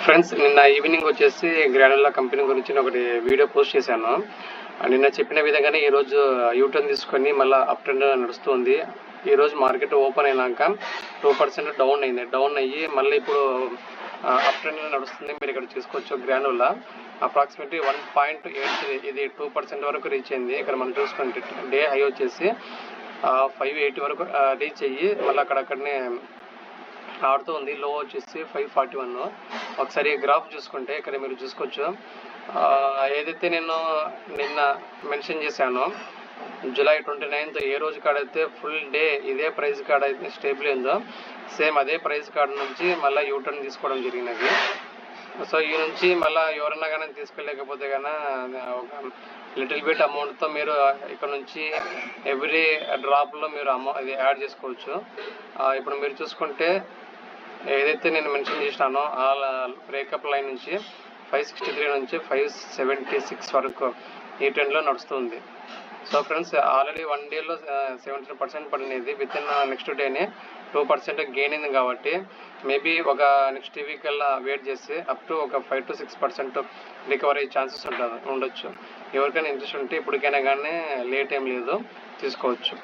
Friends, నిన్న evening వచ్చేసి గ్రానులా company గురించి ఒకటి వీడియో పోస్ట్ చేశాను. నిన్న చెప్పిన విధంగానే ఈరోజు యూటర్న్ తీసుకొని మళ్ళీ అప్ ట్రెండ్ నడుస్తుంది. ఈరోజు మార్కెట్ ఓపెన్ అయినాక 2% డౌన్ అయింది. డౌన్ అయ్యి మళ్ళీ ఇప్పుడు అప్ ట్రెండ్ నడుస్తుంది. మీరు ఇక్కడ చూసుకోవచ్చు గ్రానులా అప్రాక్సిమేట్లీ 1.83, ఇది 2% వరకు రీచ్ అయింది. ఇక్కడ మనం చూసుకుంటే డే హై వచ్చేసి 580 వరకు రీచ్ అయ్యి మళ్ళీ అక్కడక్కడనే ఆడుతూ ఉంది. లో వచ్చేసి 541. ఒకసారి గ్రాఫ్ చూసుకుంటే ఇక్కడ మీరు చూసుకోవచ్చు. ఏదైతే నేను నిన్న మెన్షన్ చేశానో జూలై 29th ఏ రోజు కాడైతే ఫుల్ డే ఇదే ప్రైస్ కార్డ్ అయితే స్టేబుల్ అయిందో సేమ్ అదే ప్రైస్ కార్డ్ నుంచి మళ్ళీ యూటర్న్ తీసుకోవడం జరిగినది. సో ఈ నుంచి మళ్ళీ ఎవరన్నా కానీ తీసుకెళ్ళలేకపోతే కన్నా ఒక లిటిల్ బిట్ అమౌంట్తో మీరు ఇక్కడ నుంచి ఎవ్రీ డ్రాప్లో మీరు ఇది యాడ్ చేసుకోవచ్చు. ఇప్పుడు మీరు చూసుకుంటే ఏదైతే నేను మెన్షన్ చేసినానో ఆ బ్రేకప్ లైన్ నుంచి 563 నుంచి 576 వరకు ఈ ట్రెండ్లో నడుస్తుంది. సో ఫ్రెండ్స్, ఆల్రెడీ 1 డేలో 17% పడినది. విత్ ఇన్ నెక్స్ట్ డేనే 2% గెయిన్ అయింది. కాబట్టి మేబీ ఒక నెక్స్ట్ వీక్ కల్లా వెయిట్ చేసి అప్ టు ఒక 5 to 6% రికవర్ అయ్యే ఛాన్సెస్ ఉండొచ్చు. ఎవరికైనా ఇంట్రెస్ట్ ఉంటే ఇప్పటికైనా కానీ లేట్ ఏం లేదు, తీసుకోవచ్చు.